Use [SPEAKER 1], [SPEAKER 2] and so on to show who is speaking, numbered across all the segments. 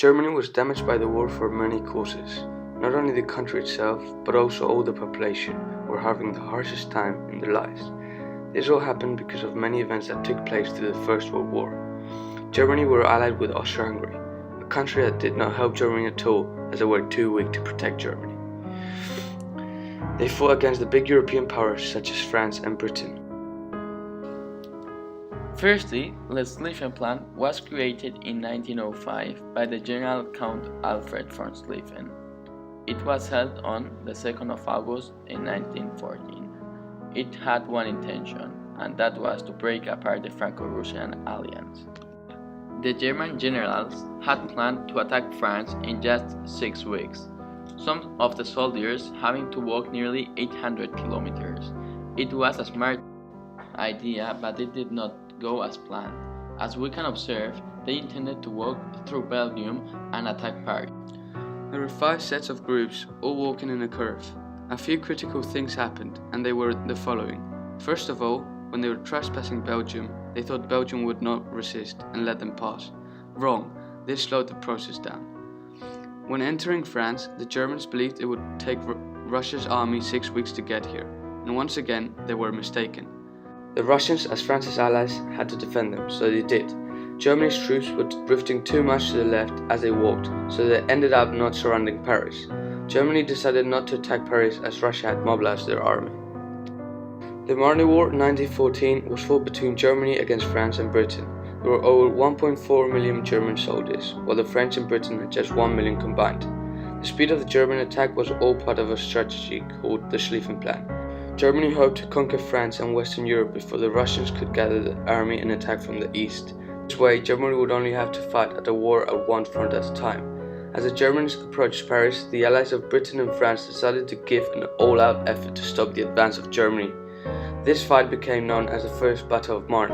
[SPEAKER 1] Germany was damaged by the war for many causes. Not only the country itself, but also all the population were having the harshest time in their lives. This all happened because of many events that took place through the First World War. Germany were allied with Austria-Hungary, a country that did not help Germany at all as they were too weak to protect Germany. They fought against the big European powers such as France and Britain.
[SPEAKER 2] Firstly, the Schlieffen Plan was created in 1905 by the General Count Alfred von Schlieffen. It was held on the 2nd of August in 1914. It had one intention, and that was to break apart the Franco-Russian alliance. The German generals had planned to attack France in just 6 weeks, some of the soldiers having to walk nearly 800 kilometers. It was a smart idea, but it did not go as planned. As we can observe, they intended to walk through Belgium and attack Paris.
[SPEAKER 1] There were 5 sets of groups, all walking in a curve. A few critical things happened, and they were the following. First of all, when they were trespassing Belgium, they thought Belgium would not resist and let them pass. Wrong, this slowed the process down. When entering France, the Germans believed it would take Russia's army 6 weeks to get here, and once again they were mistaken. The Russians, as France's allies, had to defend them, so they did. Germany's troops were drifting too much to the left as they walked, so they ended up not surrounding Paris. Germany decided not to attack Paris as Russia had mobilized their army. The Marne War in 1914 was fought between Germany against France and Britain. There were over 1.4 million German soldiers, while the French and Britain had just 1 million combined. The speed of the German attack was all part of a strategy called the Schlieffen Plan. Germany hoped to conquer France and Western Europe before the Russians could gather the army and attack from the east. This way, Germany would only have to fight at a war at one front at a time. As the Germans approached Paris, the allies of Britain and France decided to give an all-out effort to stop the advance of Germany. This fight became known as the First Battle of Marne.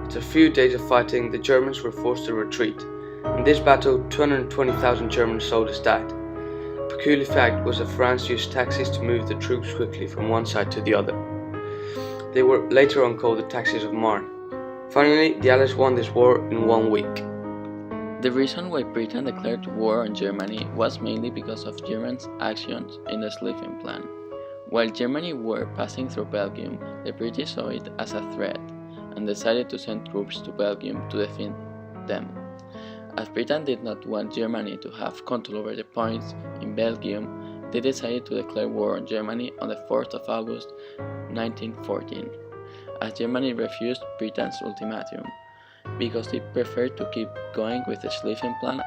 [SPEAKER 1] After a few days of fighting, the Germans were forced to retreat. In this battle, 220,000 German soldiers died. A peculiar fact was that France used taxis to move the troops quickly from one side to the other. They were later on called the Taxis of Marne. Finally, the Allies won this war in 1 week.
[SPEAKER 2] The reason why Britain declared war on Germany was mainly because of Germany's actions in the Schlieffen Plan. While Germany were passing through Belgium, the British saw it as a threat and decided to send troops to Belgium to defend them. As Britain did not want Germany to have control over the points in Belgium, they decided to declare war on Germany on the 4th of August 1914, as Germany refused Britain's ultimatum, because they preferred to keep going with the Schlieffen Plan.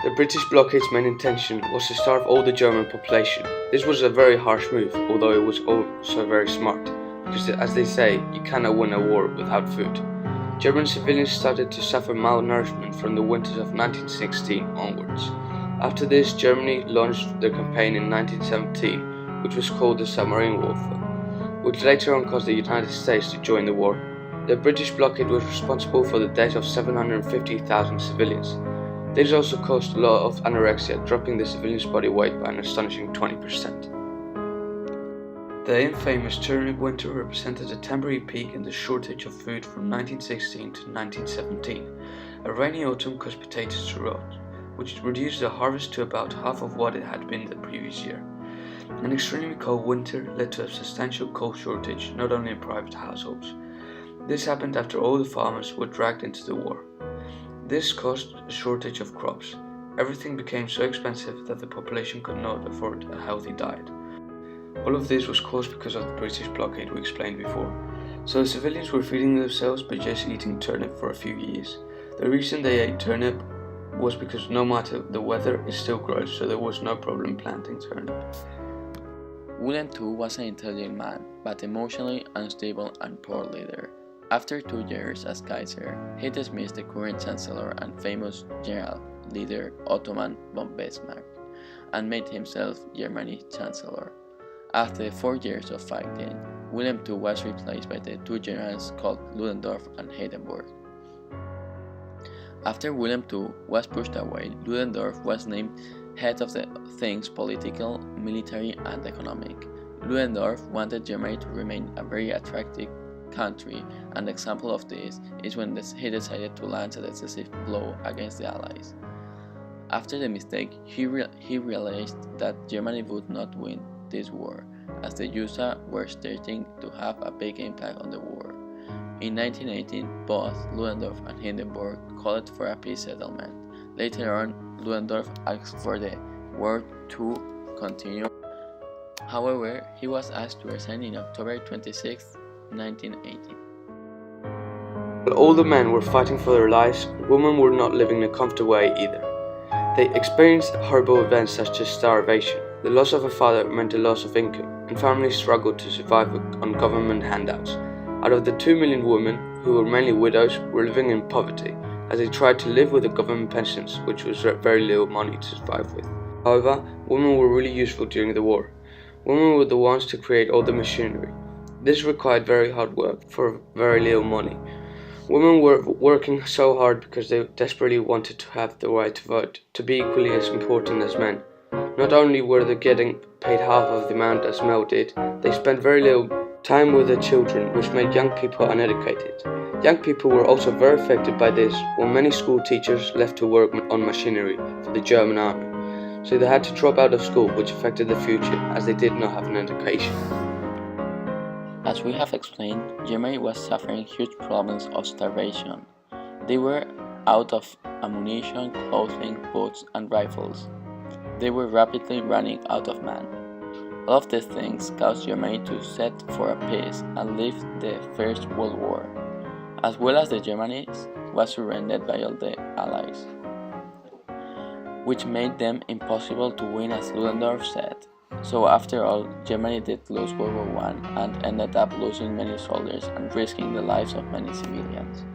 [SPEAKER 1] The British blockade's main intention was to starve all the German population. This was a very harsh move, although it was also very smart, because as they say, you cannot win a war without food. German civilians started to suffer malnourishment from the winters of 1916 onwards. After this, Germany launched their campaign in 1917, which was called the Submarine Warfare, which later on caused the United States to join the war. The British blockade was responsible for the death of 750,000 civilians. This also caused a lot of anorexia, dropping the civilians' body weight by an astonishing 20%. The infamous turnip winter represented a temporary peak in the shortage of food from 1916 to 1917. A rainy autumn caused potatoes to rot, which reduced the harvest to about half of what it had been the previous year. An extremely cold winter led to a substantial coal shortage, not only in private households. This happened after all the farmers were dragged into the war. This caused a shortage of crops. Everything became so expensive that the population could not afford a healthy diet. All of this was caused because of the British blockade we explained before. So the civilians were feeding themselves by just eating turnip for a few years. The reason they ate turnip was because no matter the weather, it still grows, so there was no problem planting turnip.
[SPEAKER 2] William II was an intelligent man, but emotionally unstable and poor leader. After 2 years as Kaiser, he dismissed the current Chancellor and famous general leader Otto von Bismarck, and made himself Germany's Chancellor. After the 4 years of fighting, William II was replaced by the 2 generals called Ludendorff and Hindenburg. After William II was pushed away, Ludendorff was named head of the things political, military, and economic. Ludendorff wanted Germany to remain a very attractive country. An example of this is when he decided to launch a decisive blow against the Allies. After the mistake, he realized that Germany would not win this war, as the USA were starting to have a big impact on the war. In 1918, both Ludendorff and Hindenburg called for a peace settlement. Later on, Ludendorff asked for the war to continue. However, he was asked to resign in October 26, 1918.
[SPEAKER 1] While all the men were fighting for their lives, women were not living in a comfortable way either. They experienced horrible events such as starvation. The loss of a father meant a loss of income, and families struggled to survive on government handouts. Out of the 2 million women, who were mainly widows, were living in poverty, as they tried to live with the government pensions, which was very little money to survive with. However, women were really useful during the war. Women were the ones to create all the machinery. This required very hard work for very little money. Women were working so hard because they desperately wanted to have the right to vote, to be equally as important as men. Not only were they getting paid half of the amount as male did, they spent very little time with their children, which made young people uneducated. Young people were also very affected by this, when many school teachers left to work on machinery for the German army. So they had to drop out of school, which affected their future, as they did not have an education.
[SPEAKER 2] As we have explained, Germany was suffering huge problems of starvation. They were out of ammunition, clothing, boots, and rifles. They were rapidly running out of men. All of these things caused Germany to set for a peace and leave the First World War, as well as the Germans was surrendered by all the Allies, which made them impossible to win, as Ludendorff said. So after all, Germany did lose World War I and ended up losing many soldiers and risking the lives of many civilians.